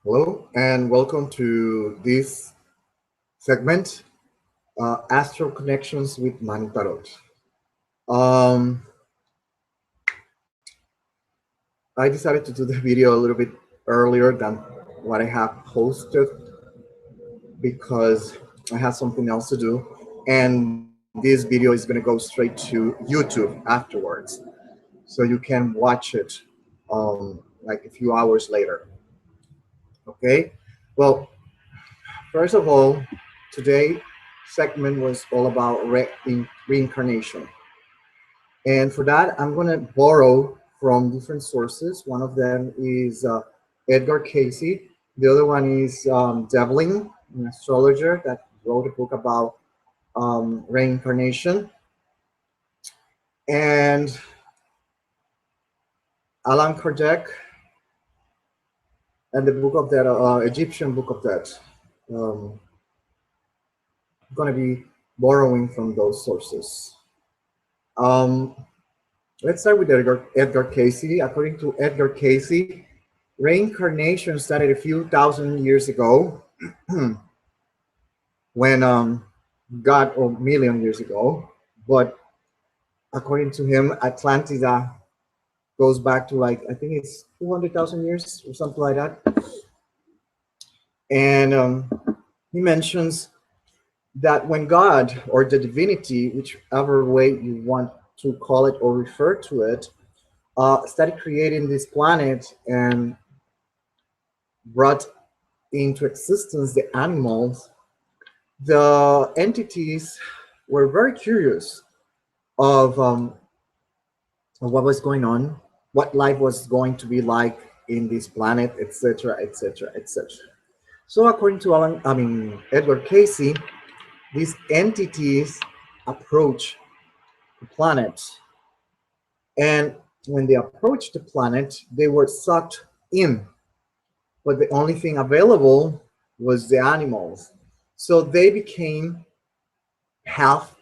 Hello and welcome to this segment, Astral Connections with Manu Tarot. Um, I decided to do the video a little bit earlier than what I have posted because I have something else to do, and this video is going to go straight to YouTube afterwards, so you can watch it like a few hours later. Okay, well, first of all, today segment was all about reincarnation. And for that, I'm going to borrow from different sources. One of them is Edgar Cayce. The other one is Devlin, an astrologer that wrote a book about reincarnation. And Allan Kardec and the book of that Egyptian book of that. I'm going to be borrowing from those sources. Um, let's start with Edgar Cayce. According to Edgar Cayce, reincarnation started a few thousand years ago when God, or million years ago, but according to him, Atlantida goes back to like, I think it's 200,000 years or something like that. And he mentions that when God, or the divinity, whichever way you want to call it or refer to it, started creating this planet and brought into existence the animals, the entities were very curious of what was going on, what life was going to be like in this planet, etc., etc., etc. So according to Edgar Cayce, these entities approach the planet, and when they approached the planet, they were sucked in, but the only thing available was the animals. So they became half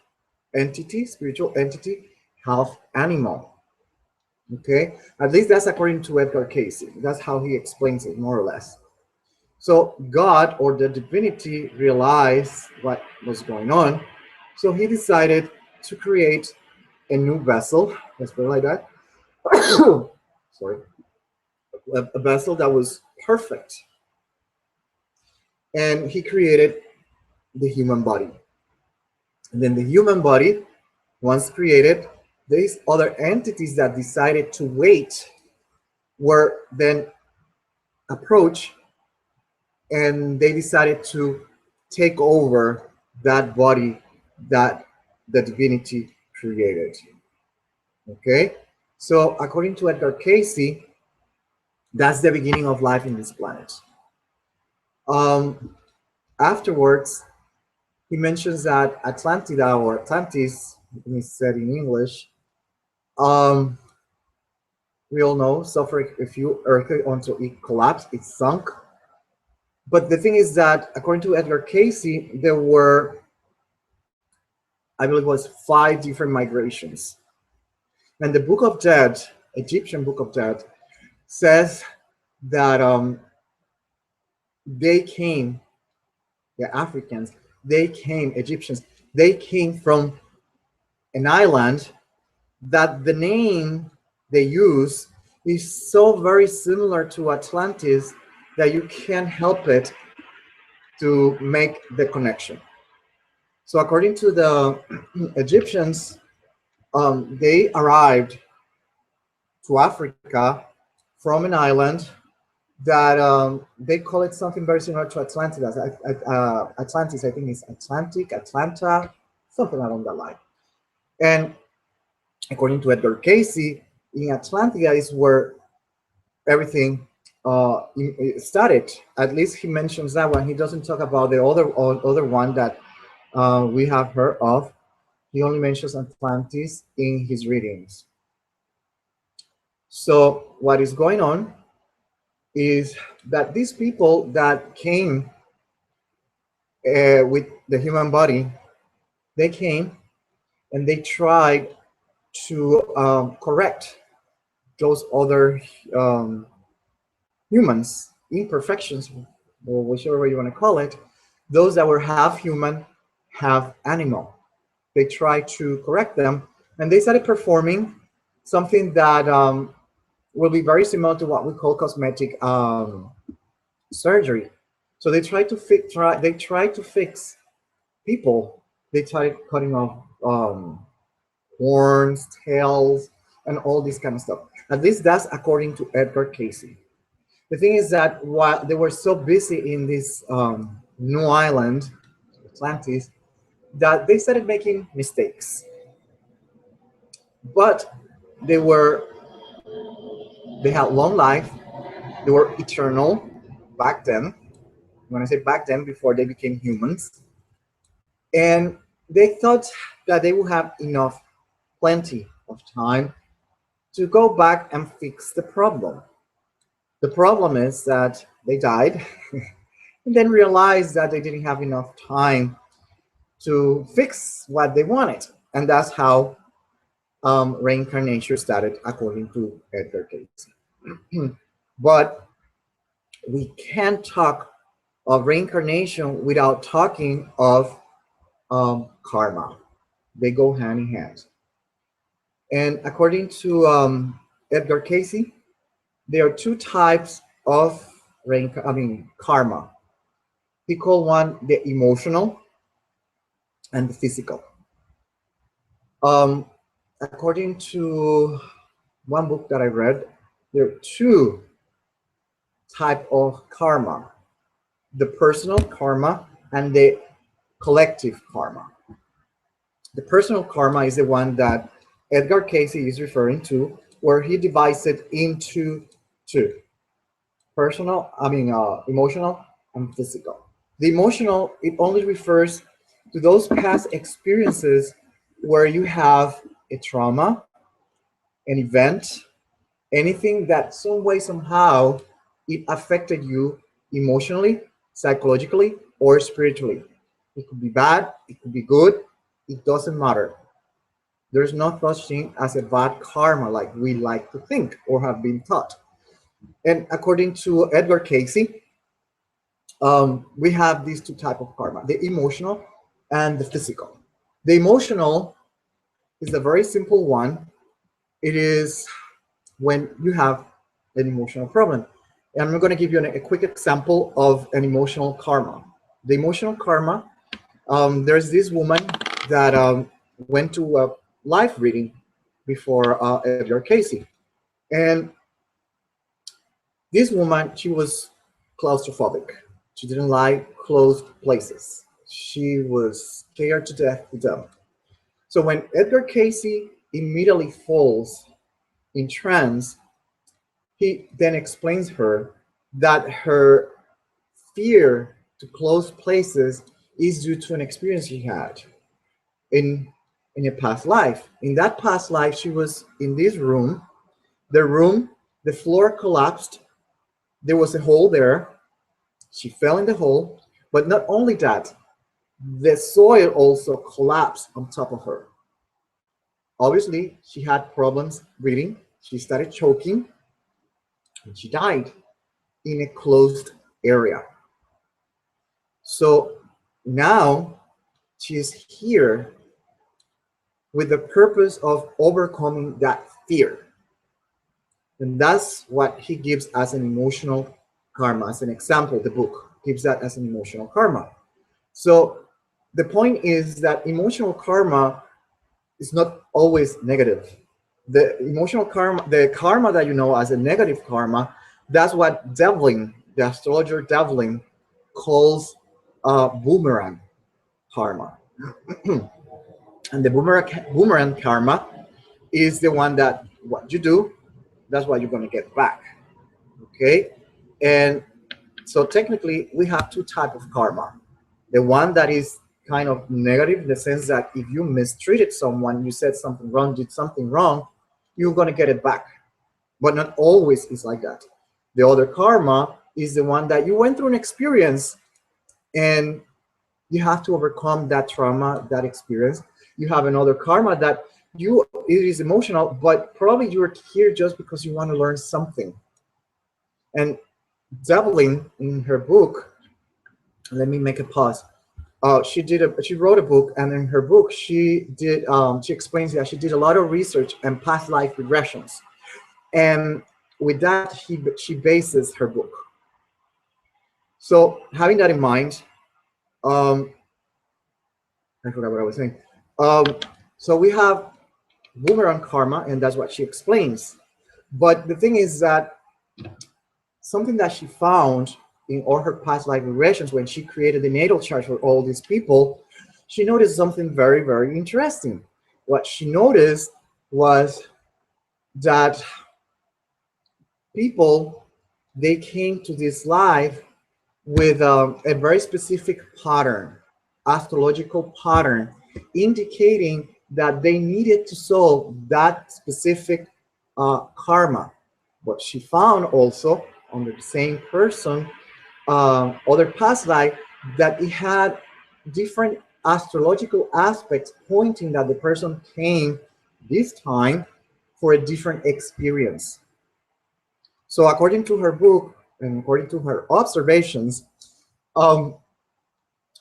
entity, spiritual entity, half animal. Okay, at least that's according to Edgar Cayce. That's how he explains it, more or less. So God, or the divinity, realized what was going on. So he decided to create a new vessel, let's put it like that. Sorry, a vessel that was perfect. And he created the human body. And then the human body, once created, these other entities that decided to wait were then approached, and they decided to take over that body that the divinity created. Okay, so according to Edgar Cayce, that's the beginning of life in this planet. Afterwards, he mentions that Atlantida, or Atlantis, he said in English, we all know, suffered a few earthquakes until it collapsed, it sunk. But the thing is that, according to Edgar Cayce, there were, I believe it was 5 different migrations. And the Book of Dead, Egyptian Book of Dead, says that they came, the Africans, they came, Egyptians, they came from an island that the name they use is so very similar to Atlantis that you can't help it to make the connection. So according to the Egyptians, they arrived to Africa from an island that they call it something very similar to Atlantis. Atlantis, I think, is Atlantic, Atlanta, something along that line. And according to Edgar Cayce, in Atlantia is where everything started. At least he mentions that one. He doesn't talk about the other one that we have heard of. He only mentions Atlantis in his readings. So what is going on is that these people that came with the human body, they came and they tried to correct those other humans imperfections, or whichever way you want to call it, those that were half human, half animal. They tried to correct them, and they started performing something that will be very similar to what we call cosmetic surgery. So they tried to fix people. They tried cutting off horns, tails, and all this kind of stuff. At least that's according to Edgar Cayce. The thing is that while they were so busy in this new island, Atlantis, that they started making mistakes. But they were they had long life. They were eternal back then. When I say back then, before they became humans, and they thought that they would have plenty of time to go back and fix the problem. The problem is that they died and then realized that they didn't have enough time to fix what they wanted. And that's how reincarnation started, according to Edgar Cayce. But we can't talk of reincarnation without talking of karma. They go hand in hand. And according to Edgar Cayce, there are two types of karma. He called one the emotional and the physical. According to one book that I read, there are two types of karma: the personal karma and the collective karma. The personal karma is the one that Edgar Cayce is referring to, where he divides it into two: emotional and physical. The emotional, it only refers to those past experiences where you have a trauma, an event, anything that some way, somehow, it affected you emotionally, psychologically, or spiritually. It could be bad, it could be good, it doesn't matter. There's no such thing as a bad karma like we like to think or have been taught. And according to Edgar Cayce, we have these two types of karma: the emotional and the physical. The emotional is a very simple one. It is when you have an emotional problem. And I'm going to give you a quick example of an emotional karma. The emotional karma, there's this woman that went to a live reading before Edgar Cayce. And this woman, she was claustrophobic. She didn't like closed places. She was scared to death to them. So when Edgar Cayce immediately falls in trance, he then explains her that her fear to closed places is due to an experience she had in a past life. In that past life, she was in this room. The floor collapsed. There was a hole there. She fell in the hole. But not only that, the soil also collapsed on top of her. Obviously, she had problems breathing. She started choking, and she died in a closed area. So now she is here with the purpose of overcoming that fear. And that's what he gives as an emotional karma. As an example, the book gives that as an emotional karma. So the point is that emotional karma is not always negative. The emotional karma, the karma that you know as a negative karma, that's what Devlin, the astrologer Devlin, calls boomerang karma. And the boomerang karma is the one that what you do, that's what you're going to get back. Okay? And so technically, we have two types of karma. The one that is kind of negative in the sense that if you mistreated someone, you said something wrong, did something wrong, you're going to get it back. But not always is like that. The other karma is the one that you went through an experience and you have to overcome that trauma, that experience. You have another karma that it is emotional, but probably you're here just because you want to learn something. And Devlin, in her book, let me make a pause. She wrote a book, and in her book she explains that she did a lot of research and past life regressions, and with that she bases her book. So having that in mind, um, I forgot what I was saying. Um, so we have boomerang karma, and that's what she explains. But the thing is that something that she found in all her past life regressions when she created the natal chart for all these people, she noticed something very, very interesting. What she noticed was that people, they came to this life with a very specific pattern, astrological pattern, indicating that they needed to solve that specific karma. But she found also under the same person, other past life, that it had different astrological aspects pointing that the person came this time for a different experience. So according to her book and according to her observations, um,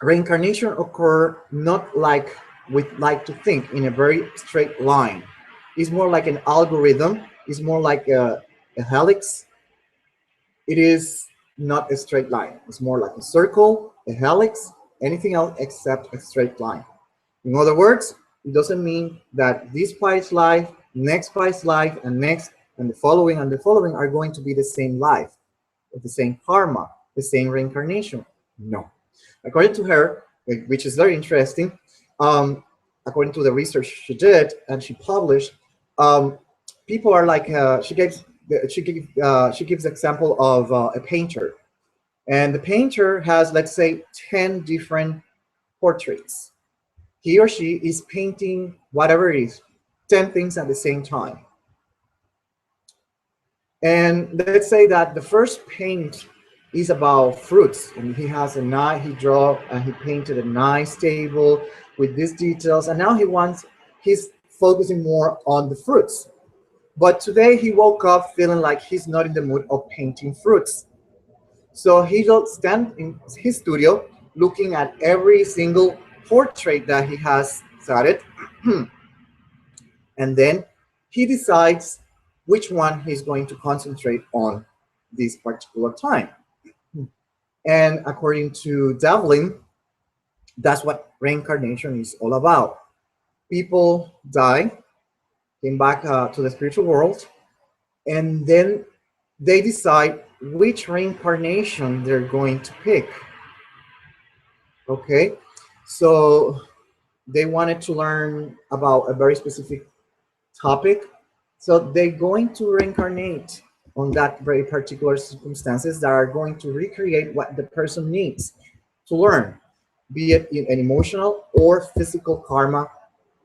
reincarnation occur not like we like to think in a very straight line. It's more like an algorithm. It's more like a helix. It is not a straight line. It's more like a circle, a helix, anything else except a straight line. In other words, it doesn't mean that this past life, next past life, and next, and the following are going to be the same life, the same karma, the same reincarnation. No. According to her, which is very interesting, according to the research she did and she published, people are like she gives example of a painter, and the painter has, let's say, 10 different portraits. He or she is painting whatever it is, 10 things at the same time. And let's say that the first paint is about fruits, and he has a nice, he draw and he painted a nice table with these details, and now he's focusing more on the fruits. But today he woke up feeling like he's not in the mood of painting fruits. So he'll stand in his studio looking at every single portrait that he has started, and then he decides which one he's going to concentrate on this particular time. And according to Devlin, that's what reincarnation is all about. People die, came back to the spiritual world, and then they decide which reincarnation they're going to pick. Okay, so they wanted to learn about a very specific topic, so they're going to reincarnate on that very particular circumstances that are going to recreate what the person needs to learn, be it in an emotional or physical karma.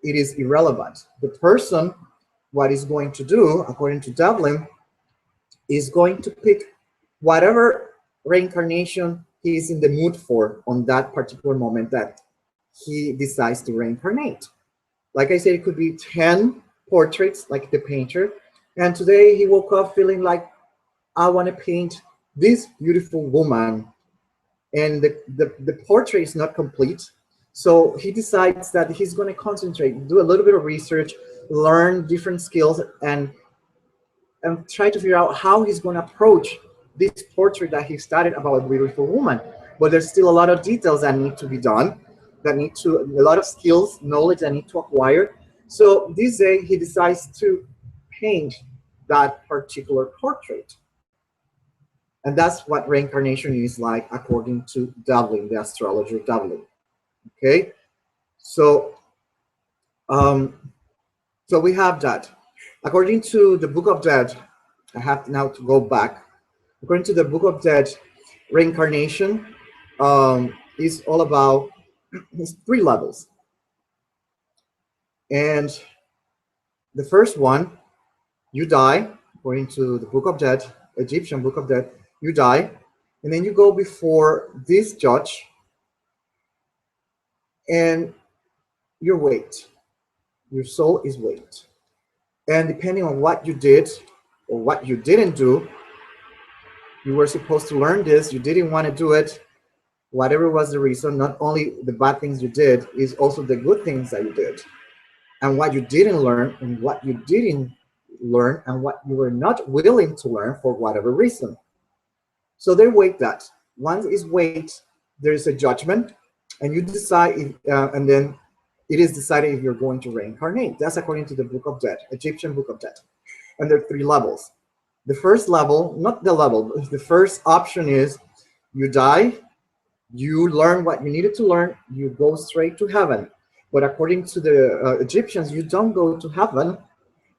It is irrelevant. The person, what is going to do, according to Devlin, is going to pick whatever reincarnation he is in the mood for on that particular moment that he decides to reincarnate. Like I said, it could be 10 portraits like the painter. And today he woke up feeling like, I want to paint this beautiful woman. And the portrait is not complete. So he decides that he's going to concentrate, do a little bit of research, learn different skills, and try to figure out how he's going to approach this portrait that he started about a beautiful woman. But there's still a lot of details that need to be done, a lot of skills, knowledge that need to acquire. So this day he decides to paint that particular portrait. And that's what reincarnation is like according to Devlin, the astrologer Devlin. Okay, so so we have that. According to the Book of Dead, I have now to go back. According to the Book of Dead, reincarnation is all about three levels. And the first one, you die, according to the Book of Dead, Egyptian Book of Dead, you die, and then you go before this judge, and your weight, your soul is weight. And depending on what you did or what you didn't do, You were supposed to learn this. You didn't want to do it. Whatever was the reason, not only the bad things you did, is also the good things that you did. And what you didn't learn, and what you didn't learn, and what you were not willing to learn for whatever reason. So they weight that. Once is weight, there is a judgment, and you decide, and then it is decided if you're going to reincarnate. That's according to the Book of Death, Egyptian Book of Death. And there are 3 levels. The first level, not the level, but the first option is you die, you learn what you needed to learn, you go straight to heaven. But according to the Egyptians, you don't go to heaven,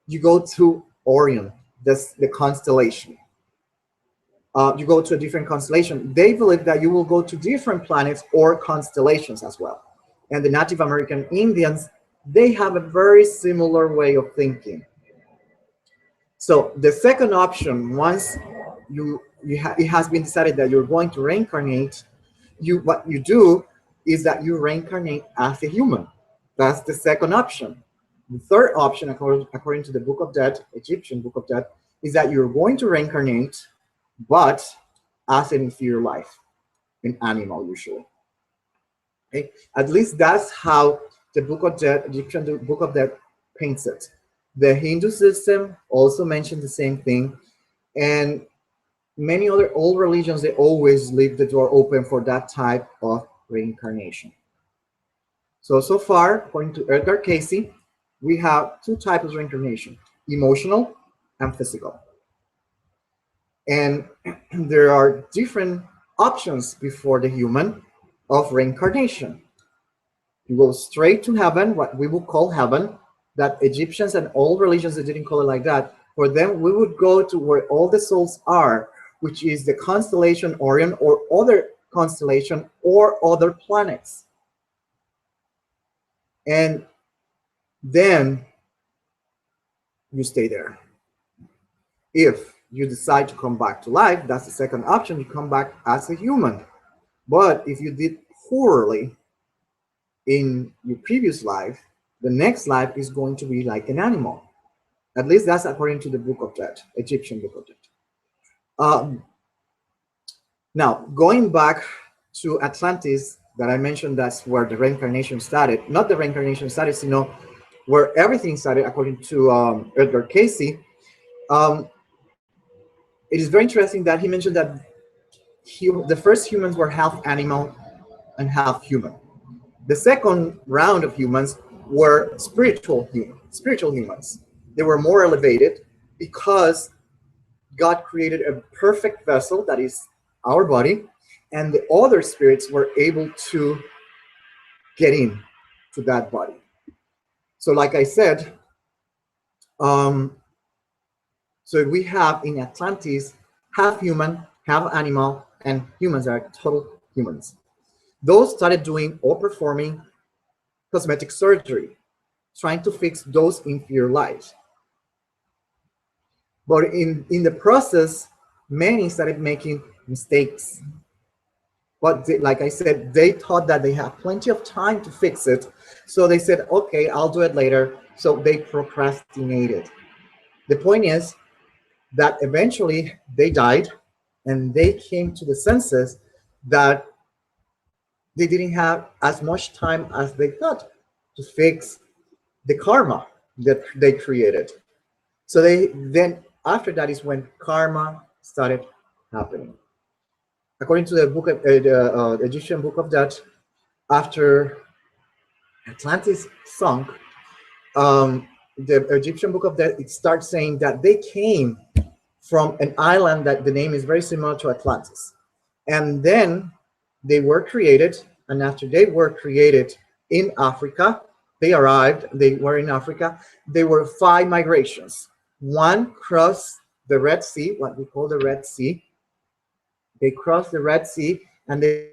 you go to Orion, that's the constellation. You go to a different constellation. They believe that you will go to different planets or constellations as well. And the Native American Indians, they have a very similar way of thinking. So the second option, once it has been decided that you're going to reincarnate, what you do is that you reincarnate as a human. That's the second option. The third option, according to the Book of Death, Egyptian Book of Death, is that you're going to reincarnate, but as an inferior life, an animal usually. Okay? At least that's how the Book of Death, Egyptian Book of Death, paints it. The Hindu system also mentioned the same thing, and many other old religions, they always leave the door open for that type of reincarnation. So far, according to Edgar Cayce, we have 2 types of reincarnation: emotional and physical. And there are different options before the human of reincarnation. You go straight to heaven, what we would call heaven, that Egyptians and all religions, they didn't call it like that. For them, we would go to where all the souls are, which is the constellation Orion or other constellation or other planets. And then you stay there. If you decide to come back to life, that's the second option. You come back as a human. But if you did poorly in your previous life, the next life is going to be like an animal. At least that's according to the Book of Death, Egyptian Book of Death. Now, going back to Atlantis, that I mentioned, that's where the reincarnation started. Not the reincarnation started, you know, where everything started, according to Edgar Cayce. It is very interesting that he mentioned that the first humans were half animal and half human. The second round of humans were spiritual humans. They were more elevated because God created a perfect vessel, that is our body, and the other spirits were able to get in to that body. So like I said, so we have in Atlantis half human, half animal, and humans are total humans. Those started doing or performing cosmetic surgery, trying to fix those inferior lives. But in the process, many started making mistakes. But like I said, they thought that they had plenty of time to fix it. So they said, okay, I'll do it later. So they procrastinated. The point is that eventually they died and they came to the senses that they didn't have as much time as they thought to fix the karma that they created. So then after that is when karma started happening. According to the book of the Egyptian Book of Death, after Atlantis sunk, the Egyptian Book of Death, it starts saying that they came from an island that the name is very similar to Atlantis. And then they were created, and after they were created in Africa, they arrived, they were in Africa, there were 5 migrations. One crossed the Red Sea, what we call the Red Sea. They crossed the Red Sea and they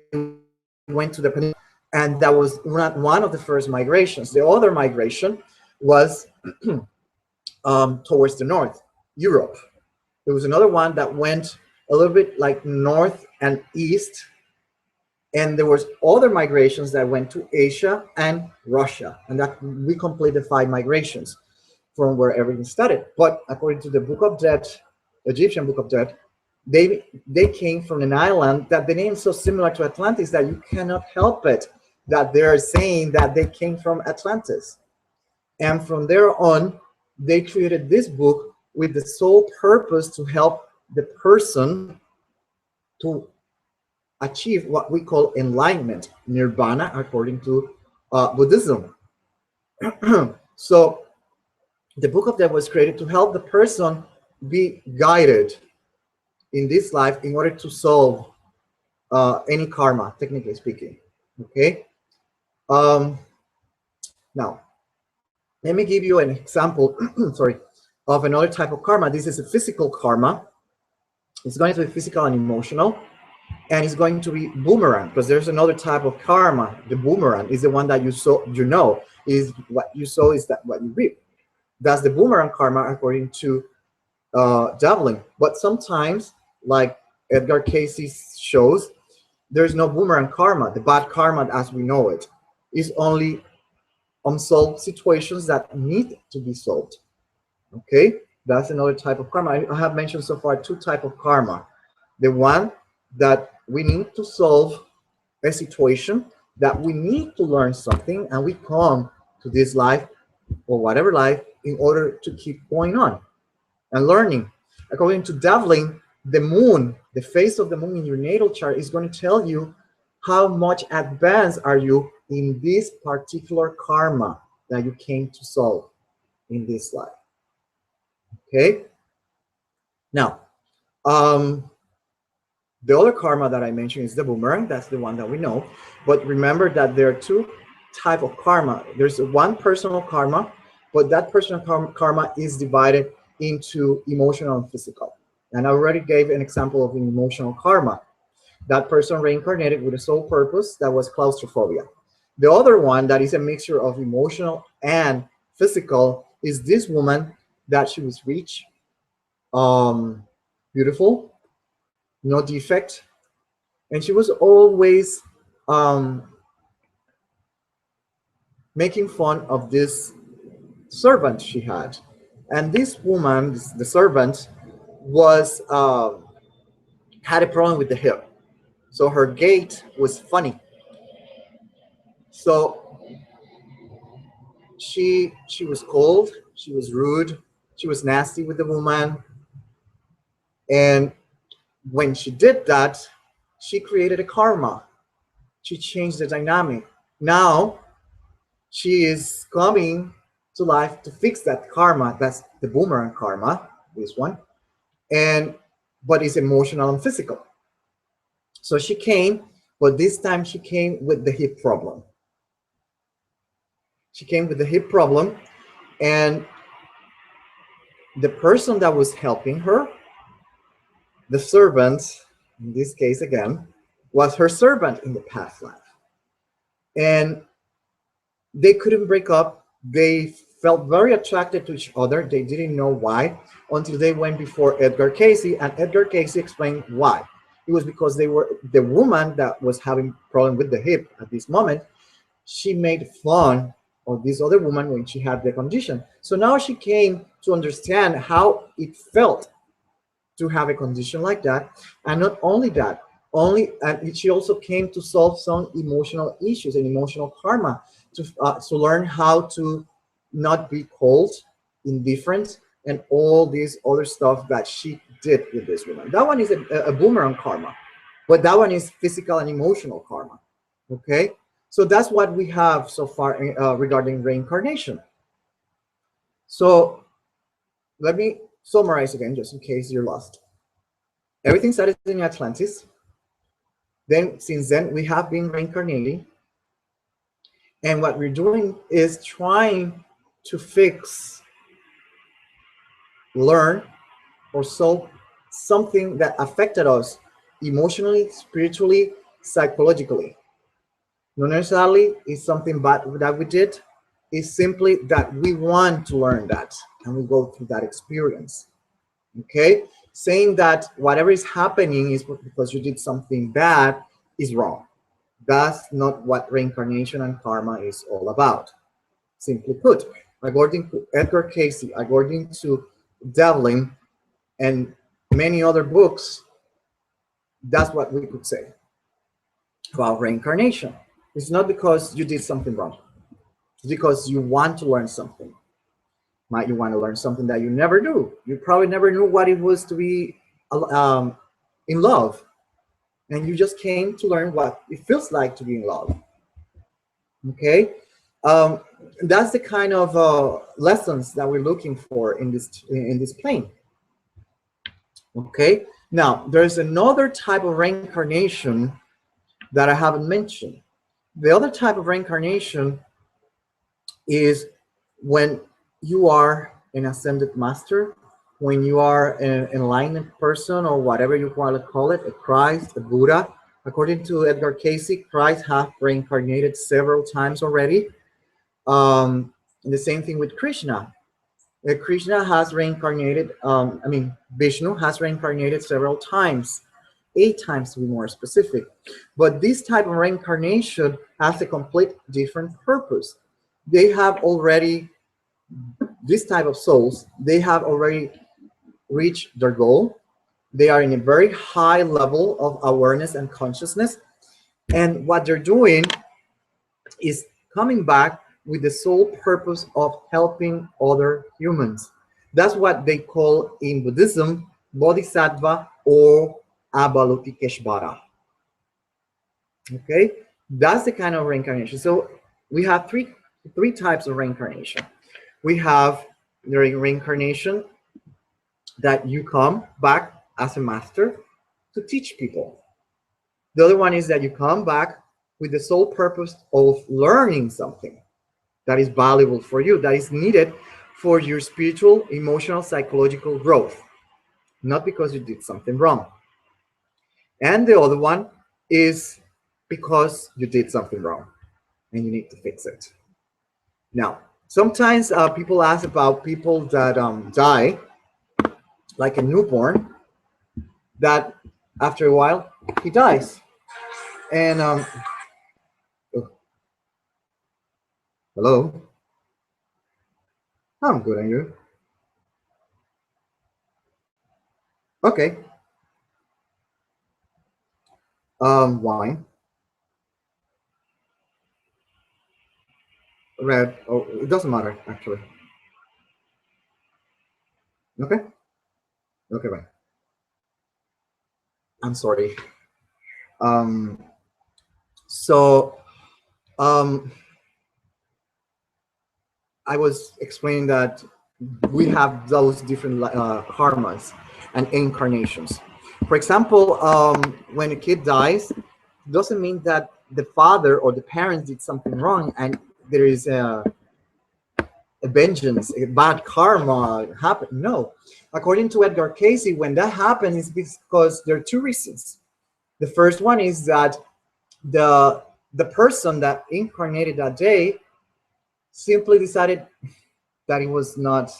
went to the peninsula, and that was not one of the first migrations. The other migration was towards the north, Europe. There was another one that went a little bit like north and east, and there was other migrations that went to Asia and Russia, and that we completed 5 migrations from where everything started. But according to the Book of Death, Egyptian Book of Death, They came from an island that the name is so similar to Atlantis that you cannot help it that they're saying that they came from Atlantis. And from there on, they created this book with the sole purpose to help the person to achieve what we call enlightenment, nirvana, according to Buddhism. So the Book of Death was created to help the person be guided in this life in order to solve any karma, technically speaking. Okay. Now, let me give you an example, sorry, of another type of karma. This is a physical karma. It's going to be physical and emotional, and it's going to be boomerang, because there's another type of karma. The boomerang is the one that you sow, is what you sow is that what you reap. That's the boomerang karma according to Devlin. But sometimes, like Edgar Cayce shows, there's no boomerang karma. The bad karma as we know it is only unsolved situations that need to be solved. Okay, that's another type of karma. I have mentioned so far two types of karma. The one that we need to solve a situation, that we need to learn something, and we come to this life or whatever life in order to keep going on and learning. According to Devlin, the moon, the phase of the moon in your natal chart is going to tell you how much advanced are you in this particular karma that you came to solve in this life. Okay. Now, the other karma that I mentioned is the boomerang. That's the one that we know. But remember that there are two types of karma. There's one personal karma, but that personal karma is divided into emotional and physical. And I already gave an example of an emotional karma. That person reincarnated with a sole purpose that was claustrophobia. The other one that is a mixture of emotional and physical is this woman that she was rich, beautiful, no defect, and she was always making fun of this servant she had. And this woman, the servant, was had a problem with the hip, so her gait was funny. So she was cold, she was rude, she was nasty with the woman, and when she did that, she created a karma. She changed the dynamic. Now she is coming to life to fix that karma. That's the boomerang karma, this one, and but it's emotional and physical. So she came, but this time she came with the hip problem. She came with the hip problem, and the person that was helping her, the servant, in this case again, was her servant in the past life. And they couldn't break up. They felt very attracted to each other. They didn't know why until they went before Edgar Cayce, and Edgar Cayce explained why. It was because they were the woman that was having problem with the hip at this moment. She made fun of this other woman when she had the condition. So now she came to understand how it felt to have a condition like that, and not only that, and she also came to solve some emotional issues and emotional karma to learn how to not be cold, indifferent, and all these other stuff that she did with this woman. That one is a boomerang karma, but that one is physical and emotional karma. Okay, so that's what we have so far regarding reincarnation. So let me summarize again, just in case you're lost. Everything started in Atlantis. Then, since then, we have been reincarnating. And what we're doing is trying to fix, learn, or solve something that affected us emotionally, spiritually, psychologically. Not necessarily is something bad that we did. It's simply that we want to learn that, and we go through that experience. Okay? Saying that whatever is happening is because you did something bad is wrong. That's not what reincarnation and karma is all about. Simply put, according to Edgar Cayce, according to Devlin, and many other books, That's what we could say about reincarnation. It's not because you did something wrong. It's because you want to learn something. Might you want to learn something that you never do? You probably never knew what it was to be um, in love, and you just came to learn what it feels like to be in love. Okay, um, that's the kind of lessons that we're looking for in this plane. Okay, now there's another type of reincarnation that I haven't mentioned. The other type of reincarnation is when you are an ascended master, when you are an enlightened person, or whatever you want to call it, a Christ, a Buddha. According to Edgar Cayce, Christ have reincarnated several times already. And the same thing with Krishna. Krishna has reincarnated, Vishnu has reincarnated several times, 8 times to be more specific. But this type of reincarnation has a complete different purpose. They have already, this type of souls, they have already reached their goal. They are in a very high level of awareness and consciousness. And what they're doing is coming back with the sole purpose of helping other humans. That's what they call in Buddhism bodhisattva or Avalokiteshvara. Okay, that's the kind of reincarnation. So we have three types of reincarnation. We have the reincarnation that you come back as a master to teach people. The other one is that you come back with the sole purpose of learning something that is valuable for you, that is needed for your spiritual, emotional, psychological growth, not because you did something wrong. And the other one is because you did something wrong and you need to fix it. Now, sometimes people ask about people that die, like a newborn, that after a while he dies. And oh, hello, I'm good, and you? Okay. Wine, red. Oh, it doesn't matter actually. Okay. Okay, bye. I'm sorry. Um, so um, I was explaining that we have those different karmas and incarnations. For example, when a kid dies, it doesn't mean that the father or the parents did something wrong and there is a vengeance, a bad karma happen. No, according to Edgar Cayce, when that happens, it's because there are two reasons. The first one is that the person that incarnated that day simply decided that it was not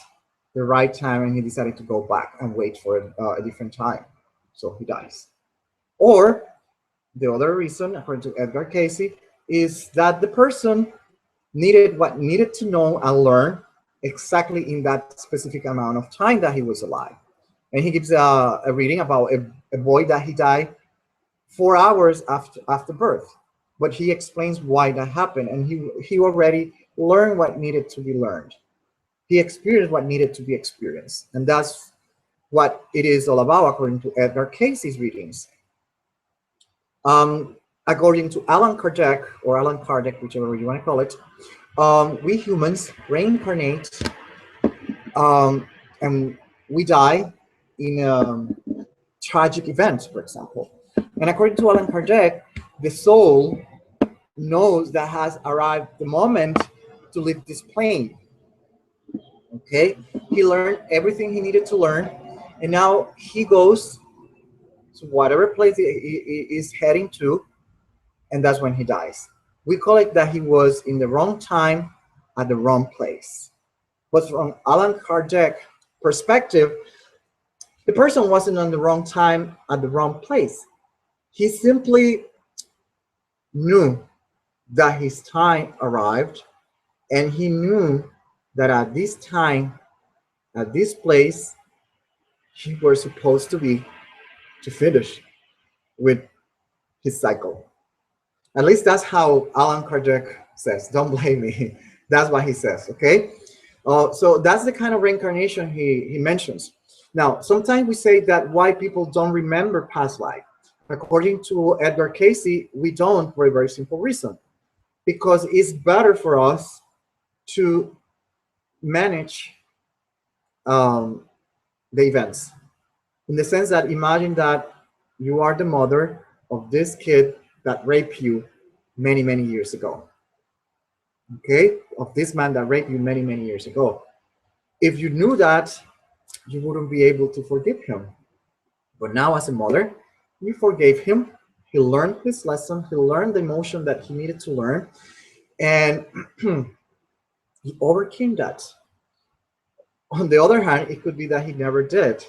the right time, and he decided to go back and wait for a different time, so he dies. Or the other reason, according to Edgar Cayce, is that the person needed what needed to know and learn exactly in that specific amount of time that he was alive. And he gives a reading about a boy that he died 4 hours after birth, but he explains why that happened, and he already learned what needed to be learned. He experienced what needed to be experienced, and that's what it is all about according to Edgar Cayce's readings. According to Allan Kardec, or Allan Kardec, whichever you want to call it, we humans reincarnate, and we die in a tragic event, for example. And according to Allan Kardec, the soul knows that has arrived the moment to leave this plane. Okay, he learned everything he needed to learn, and now he goes to whatever place he is heading to, and that's when he dies. We call it that he was in the wrong time at the wrong place. But from Allan Kardec perspective, the person wasn't on the wrong time at the wrong place. He simply knew that his time arrived, and he knew that at this time, at this place, he was supposed to be to finish. with his cycle. At least that's how Allan Kardec says. Don't blame me. That's what he says, okay? So that's the kind of reincarnation he mentions. Now, sometimes we say that why people don't remember past life. According to Edgar Cayce, we don't for a very simple reason. Because it's better for us to manage the events. In the sense that imagine that you are the mother of this kid that raped you many, many years ago. Okay? Of this man that raped you many, many years ago. If you knew that, you wouldn't be able to forgive him. But now, as a mother, you forgave him. He learned his lesson. He learned the emotion that he needed to learn. And he overcame that. On the other hand, it could be that he never did.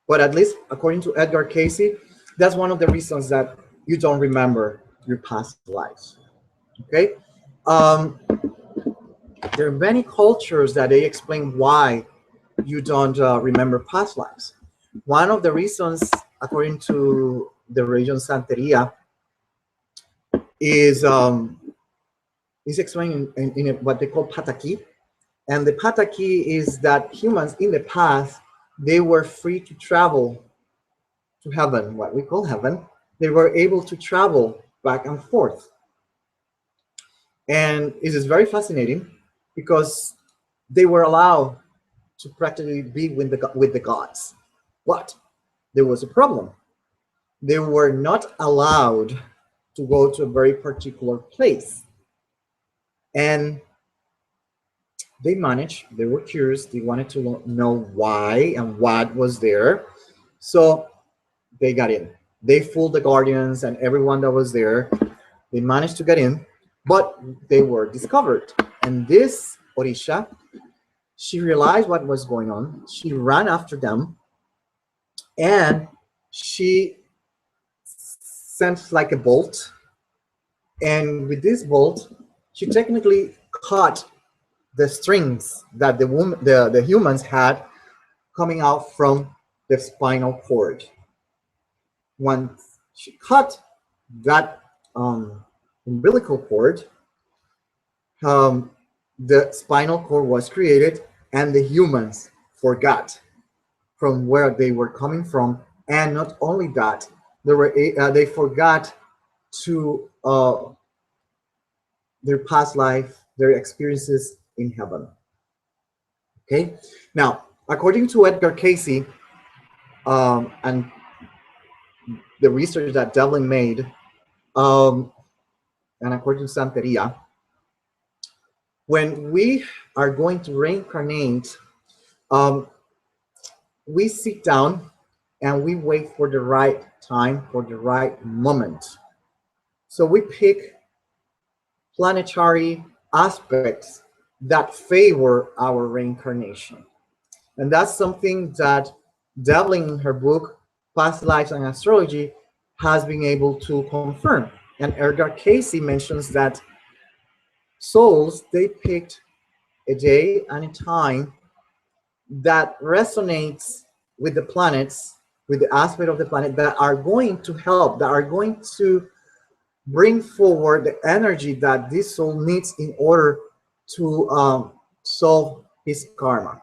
But at least, according to Edgar Cayce, that's one of the reasons that you don't remember your past lives. Okay? There are many cultures that they explain why you don't remember past lives. One of the reasons, according to the religion Santeria, is explained in what they call pataki. And the pataki is that humans in the past, they were free to travel to heaven, what we call heaven. They were able to travel back and forth. And it is very fascinating because they were allowed to practically be with the gods. But there was a problem. They were not allowed to go to a very particular place. And they managed, they were curious, they wanted to know why and what was there. So they got in. They fooled the guardians and everyone that was there. They managed to get in, but they were discovered. And this Orisha, she realized what was going on. She ran after them and she sent like a bolt. And with this bolt, she technically caught the strings that the humans had coming out from the spinal cord. Once she cut that umbilical cord, the spinal cord was created, and the humans forgot from where they were coming from. And not only that, they forgot to their past life, their experiences in heaven. Okay, now according to Edgar Cayce and the research that Devlin made, and according to Santeria, when we are going to reincarnate, we sit down and we wait for the right time, for the right moment. So we pick planetary aspects that favor our reincarnation. And that's something that Devlin in her book, Past Lives and Astrology, has been able to confirm. And Edgar Cayce mentions that souls, they picked a day and a time that resonates with the planets, with the aspect of the planet that are going to help, that are going to bring forward the energy that this soul needs in order to solve his karma.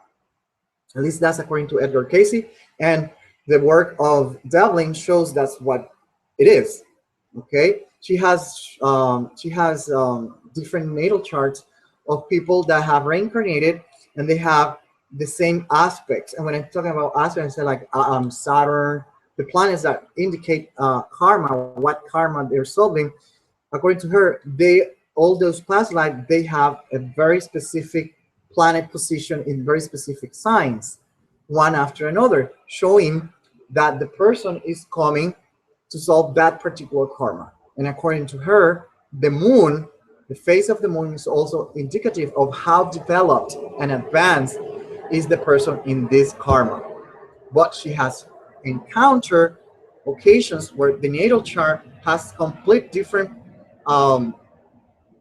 At least that's according to Edgar Cayce. And the work of Devlin shows that's what it is. Okay, she has different natal charts of people that have reincarnated, and they have the same aspects. And when I'm talking about aspects, I say like Saturn, the planets that indicate karma, what karma they're solving. According to her, all those past lives, they have a very specific planet position in very specific signs, one after another, showing that the person is coming to solve that particular karma. And according to her, the moon, the face of the moon, is also indicative of how developed and advanced is the person in this karma. But she has encountered occasions where the natal chart has complete different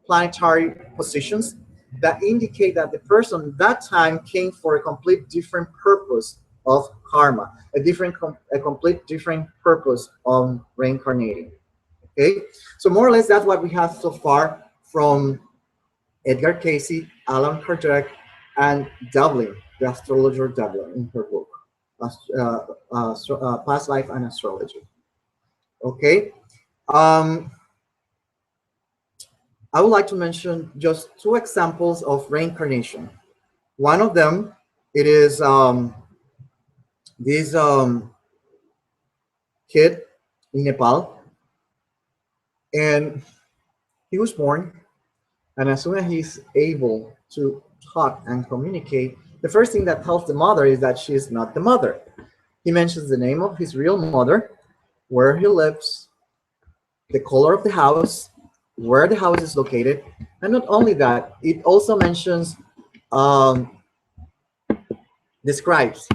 planetary positions that indicate that the person that time came for a complete different purpose of karma, a complete different purpose of reincarnating. Okay, so more or less that's what we have so far from Edgar Cayce, Allan Kardec, and Devlin, the astrologer Devlin, in her book, Past Life and Astrology. Okay, um, I would like to mention just two examples of reincarnation. One of them, it is this kid in Nepal, and he was born, and as soon as he's able to talk and communicate, the first thing that tells the mother is that she is not the mother. He mentions the name of his real mother, where he lives, the color of the house, where the house is located, and not only that, it also mentions, um, describes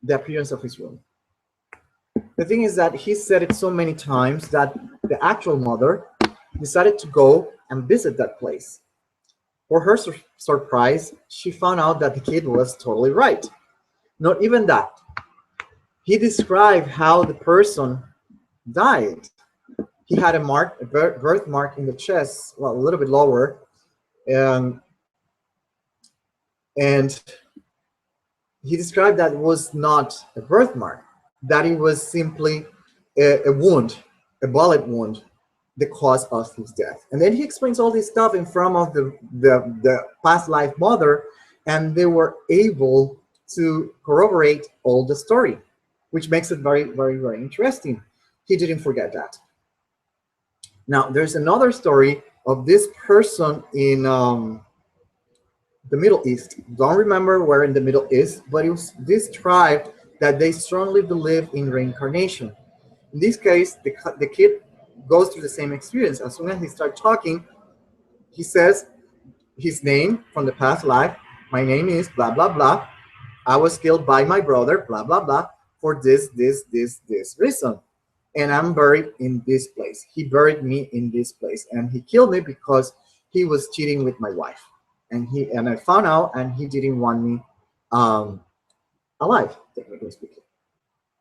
the appearance of his room. The thing is that he said it so many times that the actual mother decided to go and visit that place. For her surprise, she found out that the kid was totally right. Not even that. He described how the person died. He had a mark, a birthmark in the chest, well, a little bit lower, and he described that it was not a birthmark, that it was simply a wound, a bullet wound, the cause of his death. And then he explains all this stuff in front of the past life mother, and they were able to corroborate all the story, which makes it very, very, very interesting. He didn't forget that. Now, there's another story of this person in the Middle East. Don't remember where in the Middle East, but it was this tribe that they strongly believe in reincarnation. In this case, the kid goes through the same experience. As soon as he starts talking, he says his name from the past life. My name is blah, blah, blah. I was killed by my brother, blah, blah, blah, for this reason. And I'm buried in this place. He buried me in this place. And he killed me because he was cheating with my wife. And I found out, and he didn't want me alive, technically speaking.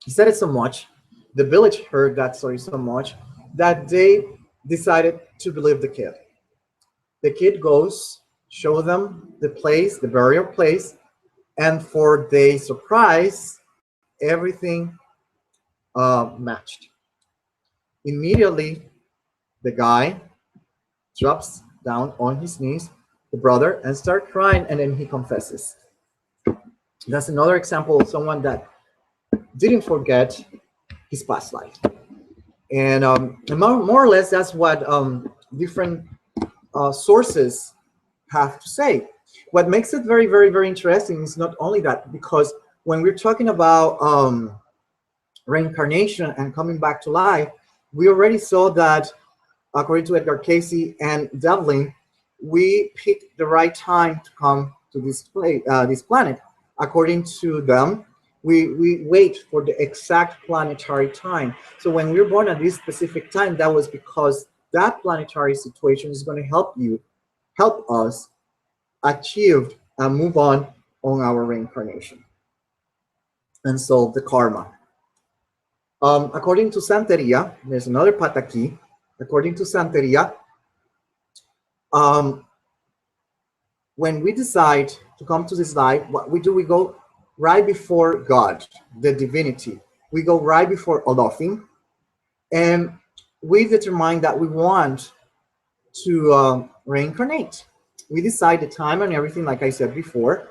He said it so much, the village heard that story so much, that they decided to believe the kid. The kid goes, show them the place, the burial place, and for their surprise, everything matched. Immediately, the guy drops down on his knees, the brother, and start crying, and then he confesses. That's another example of someone that didn't forget his past life. And more or less, that's what different sources have to say. What makes it very, very, very interesting is not only that, because when we're talking about reincarnation and coming back to life, we already saw that, according to Edgar Cayce and Devlin, we picked the right time to come to this planet. According to them, we wait for the exact planetary time. So when we're born at this specific time, that was because that planetary situation is going to help us achieve and move on our reincarnation and solve the karma. According to Santeria, there's another pataki. According to Santeria, when we decide to come to this life, what we do, we go right before God, the divinity. We go right before Olofin, and we determine that we want to reincarnate. We decide the time and everything, like I said before,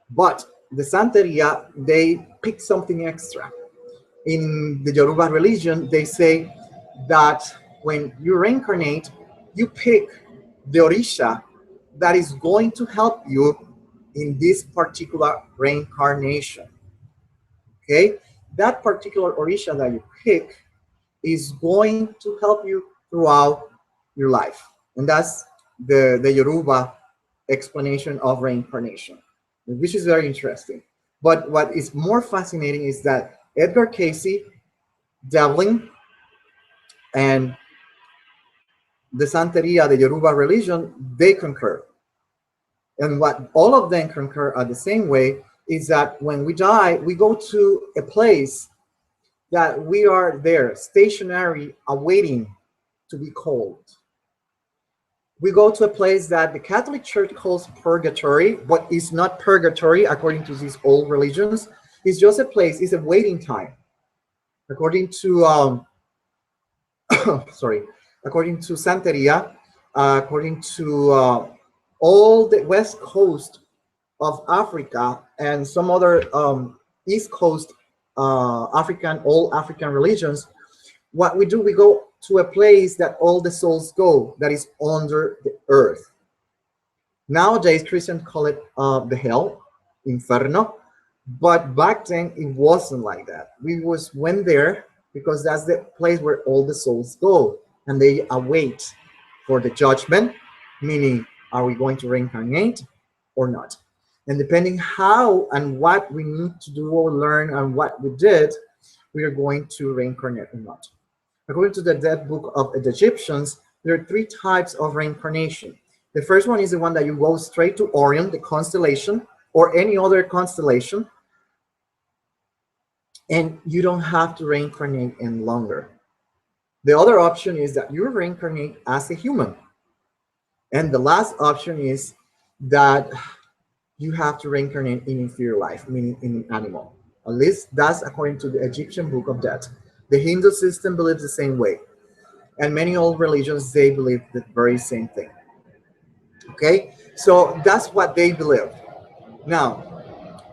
but the Santeria, they pick something extra. In the Yoruba religion, they say that when you reincarnate, you pick the Orisha that is going to help you in this particular reincarnation. Okay? That particular Orisha that you pick is going to help you throughout your life. And that's the Yoruba explanation of reincarnation, which is very interesting. But what is more fascinating is that Edgar Cayce, Devlin, and the Santeria, the Yoruba religion, they concur. And what all of them concur are the same way, is that when we die, we go to a place that we are there, stationary, awaiting to be called. We go to a place that the Catholic Church calls purgatory, but it's not purgatory according to these old religions. It's just a place, it's a waiting time. According to, sorry, according to Santeria, according to all the west coast of Africa and some other east coast all African religions, what we do, we go to a place that all the souls go, that is under the earth. Nowadays, Christians call it the hell, inferno, but back then it wasn't like that. We went there because that's the place where all the souls go, and they await for the judgment, meaning, are we going to reincarnate or not? And depending how and what we need to do or learn and what we did, we are going to reincarnate or not. According to the Dead Book of the Egyptians, there are 3 types of reincarnation. The first one is the one that you go straight to Orion, the constellation, or any other constellation, and you don't have to reincarnate any longer. The other option is that you reincarnate as a human. And the last option is that you have to reincarnate in inferior life, meaning in an animal. At least that's according to the Egyptian Book of Death. The Hindu system believes the same way. And many old religions, they believe the very same thing. Okay? So that's what they believe. Now,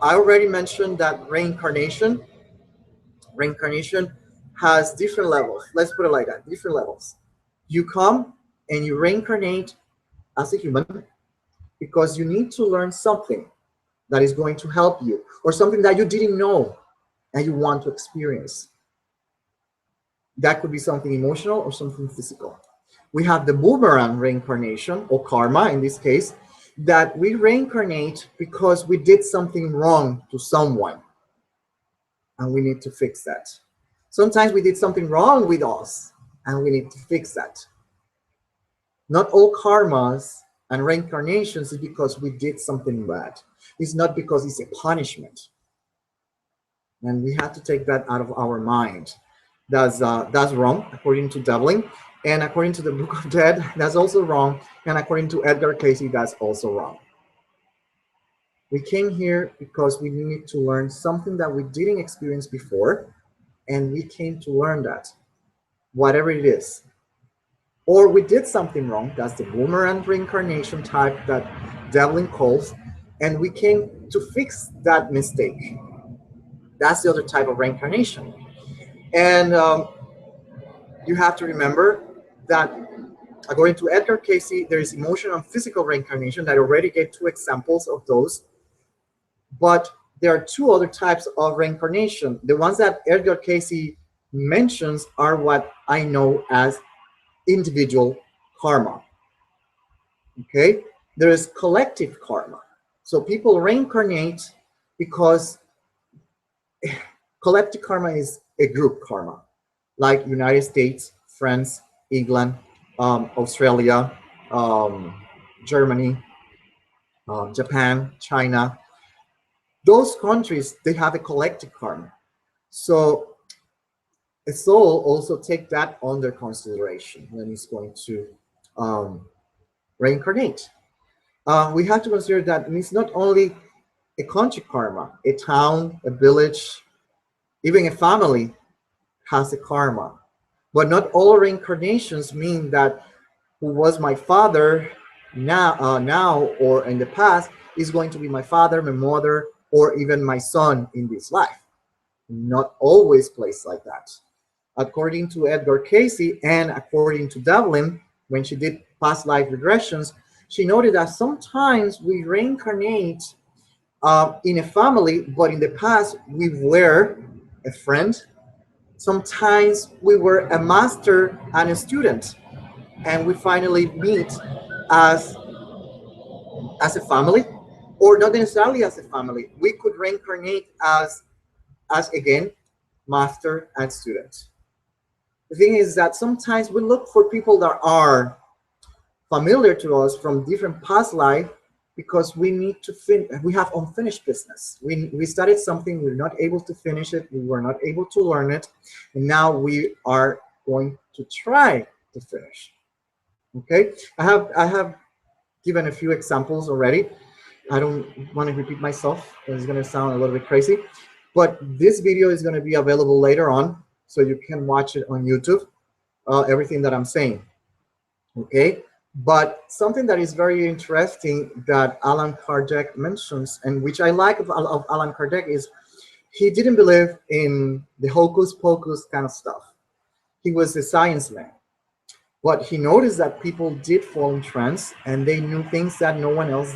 I already mentioned that reincarnation has different levels. Let's put it like that, different levels. You come and you reincarnate as a human because you need to learn something that is going to help you, or something that you didn't know and you want to experience. That could be something emotional or something physical. We have the boomerang reincarnation, or karma in this case, that we reincarnate because we did something wrong to someone and we need to fix that. Sometimes we did something wrong with us and we need to fix that. Not all karmas and reincarnations is because we did something bad. It's not because it's a punishment. And we have to take that out of our mind. That's wrong, according to Devlin. And according to the Book of Dead, that's also wrong. And according to Edgar Cayce, that's also wrong. We came here because we needed to learn something that we didn't experience before. And we came to learn that, whatever it is. Or we did something wrong. That's the boomerang reincarnation type that Devlin calls. And we came to fix that mistake. That's the other type of reincarnation. And you have to remember that according to Edgar Cayce, there is emotional and physical reincarnation. That I already gave 2 examples of those. But there are 2 other types of reincarnation. The ones that Edgar Cayce mentions are what I know as individual karma. Okay? There is collective karma. So people reincarnate because collective karma is a group karma, like United States, France, England, Australia, Germany, Japan, China. Those countries, they have a collective karma. So a soul also take that under consideration when it's going to reincarnate. We have to consider that it's not only a country karma, a town, a village, even a family has a karma. But not all reincarnations mean that who was my father now or in the past is going to be my father, my mother, or even my son in this life. Not always placed like that. According to Edgar Cayce and according to Devlin, when she did past life regressions, she noted that sometimes we reincarnate in a family, but in the past we were a friend. Sometimes we were a master and a student, and we finally meet as a family, or not necessarily as a family. We could reincarnate as again, master and student. The thing is that sometimes we look for people that are familiar to us from different past life because we need to we have unfinished business. We started something, we're not able to finish it, we were not able to learn it, and now we are going to try to finish. Okay, I have given a few examples already. I don't want to repeat myself because it's going to sound a little bit crazy, but this video is going to be available later on, so you can watch it on YouTube, everything that I'm saying. Okay, but something that is very interesting that Allan Kardec mentions, and which I like of Allan Kardec, is he didn't believe in the hocus pocus kind of stuff. He was a science man, but he noticed that people did fall in trance and they knew things that no one else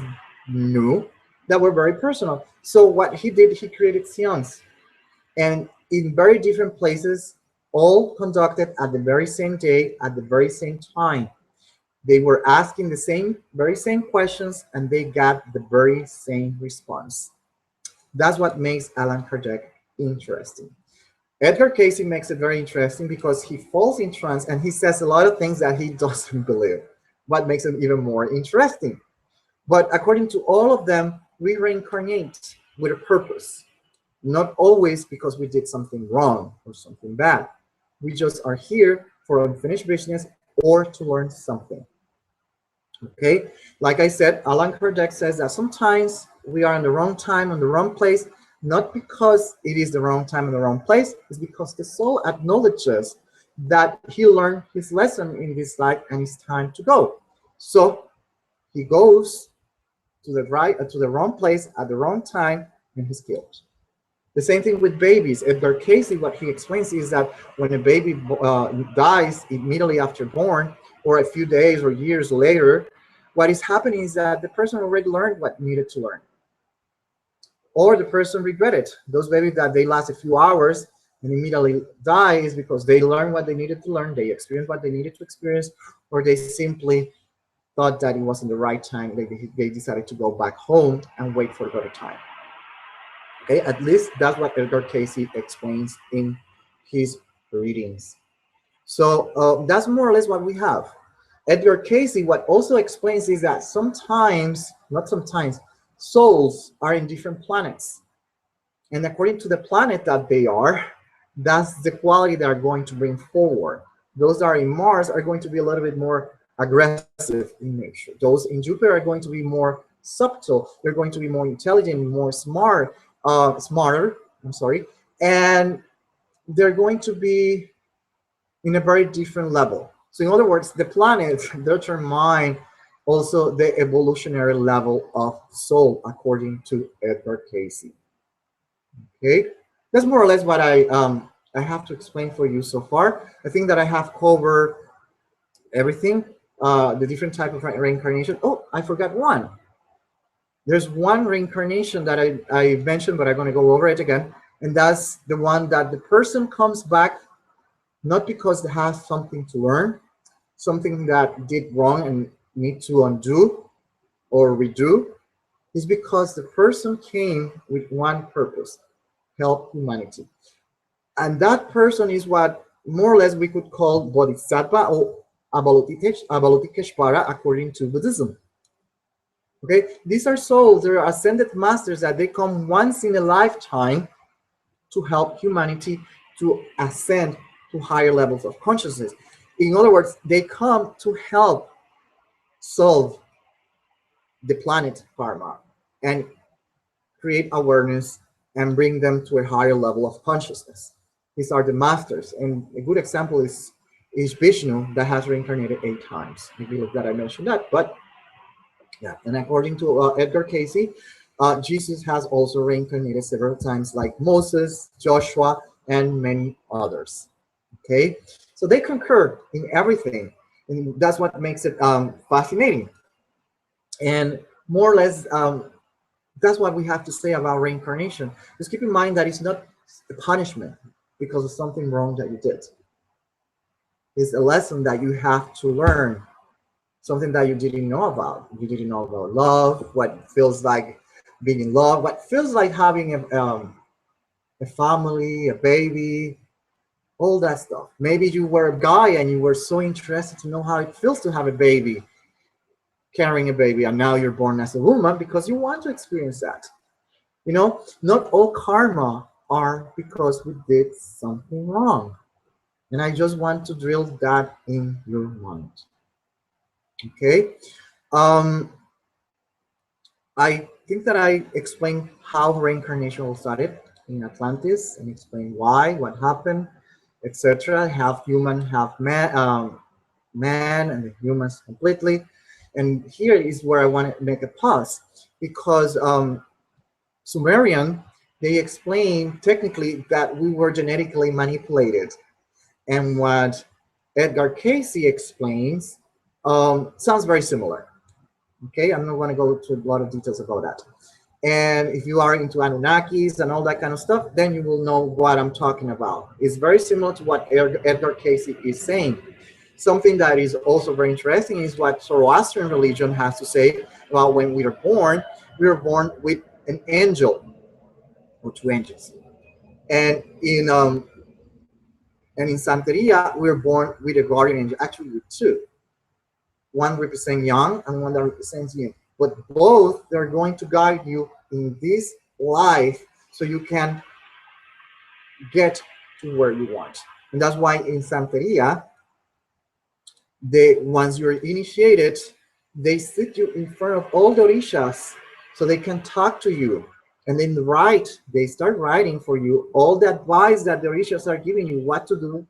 knew that were very personal. So what he did, he created seance, and in very different places, all conducted at the very same day, at the very same time. They were asking the very same questions, and they got the very same response. That's what makes Allan Kardec interesting. Edgar Cayce makes it very interesting because he falls in trance and he says a lot of things that he doesn't believe, what makes it even more interesting. But according to all of them, we reincarnate with a purpose, not always because we did something wrong or something bad. We just are here for unfinished business or to learn something. Okay, like I said, Allan Kardec says that sometimes we are in the wrong time, in the wrong place, not because it is the wrong time and the wrong place, it's because the soul acknowledges that he learned his lesson in this life and it's time to go. So he goes to the wrong place at the wrong time, and he's killed. The same thing with babies. Edgar Cayce, what he explains is that when a baby dies immediately after born, or a few days or years later, what is happening is that the person already learned what needed to learn, or the person regretted. Those babies that they last a few hours and immediately die is because they learned what they needed to learn, they experienced what they needed to experience, or they simply thought that it wasn't the right time. They decided to go back home and wait for a better time. Okay, at least that's what Edgar Cayce explains in his readings. So that's more or less what we have. Edgar Cayce, what also explains is that sometimes, not sometimes, souls are in different planets. And according to the planet that they are, that's the quality they are going to bring forward. Those that are in Mars are going to be a little bit more aggressive in nature. Those in Jupiter are going to be more subtle. They're going to be more intelligent, more smarter, and they're going to be in a very different level. So in other words, the planets determine also the evolutionary level of soul, according to Edgar Cayce. Okay, that's more or less what I have to explain for you so far. I think that I have covered everything, the different type of reincarnation. Oh, I forgot one. There's one reincarnation that I mentioned, but I'm going to go over it again. And that's the one that the person comes back not because they have something to learn, something that did wrong and need to undo or redo. It's because the person came with one purpose: help humanity. And that person is what more or less we could call Bodhisattva or Avalokiteshvara according to Buddhism. Okay, these are souls, they're ascended masters that they come once in a lifetime to help humanity to ascend to higher levels of consciousness. In other words, they come to help solve the planet karma and create awareness and bring them to a higher level of consciousness. These are the masters, and a good example is Vishnu, that has reincarnated 8 times. I believe that I mentioned that, but yeah. And according to Edgar Cayce, Jesus has also reincarnated several times, like Moses, Joshua, and many others. Okay, so they concur in everything, and that's what makes it fascinating. And more or less, that's what we have to say about reincarnation. Just keep in mind that it's not a punishment because of something wrong that you did. It's a lesson that you have to learn, something that you didn't know about. You didn't know about love, what it feels like being in love, what it feels like having a family, a baby, all that stuff. Maybe you were a guy and you were so interested to know how it feels to have a baby. carrying a baby and now you're born as a woman because you want to experience that. You know, not all karma are because we did something wrong. And I just want to drill that in your mind. Okay. Um, I think that I explained how reincarnation all started in Atlantis and explained why, what happened, etc. Half human, half man, man and the humans completely. And here is where I want to make a pause because Sumerian, they explain technically that we were genetically manipulated. And what Edgar Cayce explains sounds very similar. Okay, I'm not going to go into a lot of details about that. And if you are into Anunnakis and all that kind of stuff, then you will know what I'm talking about. It's very similar to what Edgar Cayce is saying. Something that is also very interesting is what Zoroastrian religion has to say about when we are born with an angel or two angels. And in Santeria, we're born with a guardian angel, actually with two. One represents yang and one that represents yin. But both, they're going to guide you in this life so you can get to where you want. And that's why in Santeria, once you're initiated, they sit you in front of all the orishas so they can talk to you. And then they start writing for you all the advice that the orishas are giving you, what to do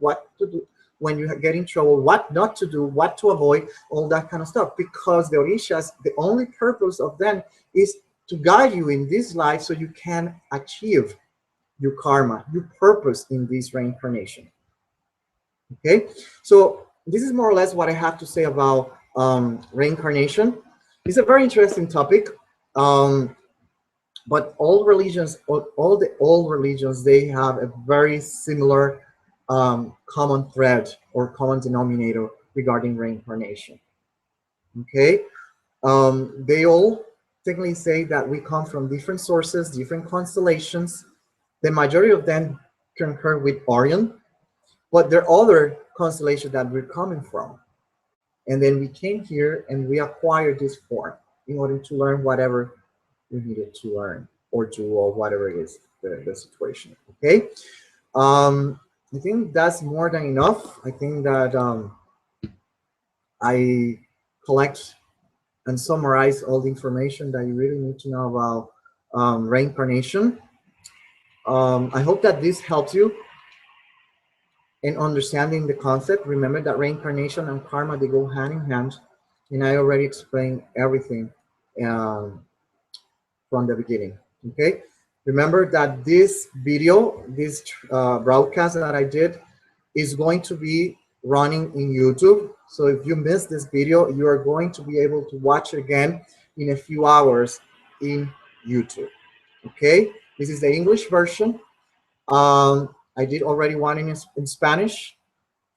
when you get in trouble, what not to do, what to avoid, all that kind of stuff. Because the orishas, the only purpose of them is to guide you in this life so you can achieve your karma, your purpose in this reincarnation. Okay, so this is more or less what I have to say about reincarnation. It's a very interesting topic, but all religions, all the old religions, they have a very similar common thread or common denominator regarding reincarnation. Okay, they all technically say that we come from different sources, different constellations. The majority of them concur with Orion, but there are other constellations that we're coming from. And then we came here and we acquired this form in order to learn whatever we needed to learn or do or whatever it is, the situation. Okay. I think that's more than enough. I think that I collect and summarize all the information that you really need to know about reincarnation. I hope that this helps you in understanding the concept. Remember that reincarnation and karma, they go hand in hand. And I already explained everything from the beginning. Okay. Remember that this video, this broadcast that I did is going to be running in YouTube. So if you missed this video, you are going to be able to watch it again in a few hours in YouTube. Okay. This is the English version. I did already one in Spanish.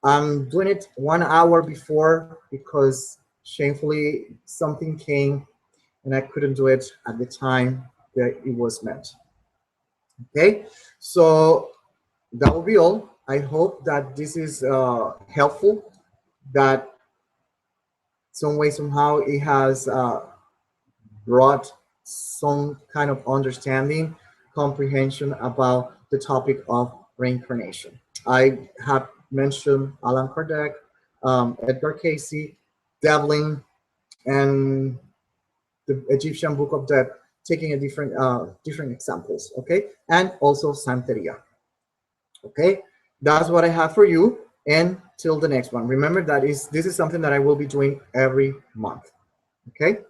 I'm doing it 1 hour before because shamefully something came and I couldn't do it at the time that it was meant. Okay, so that will be all. I hope that this is helpful, that some way, somehow it has brought some kind of understanding, comprehension about the topic of reincarnation. I have mentioned Allan Kardec, Edgar Cayce, Devlin, and the Egyptian Book of Death, taking a different examples, okay? And also Santeria, okay? That's what I have for you. And till the next one, remember that this is something that I will be doing every month, okay?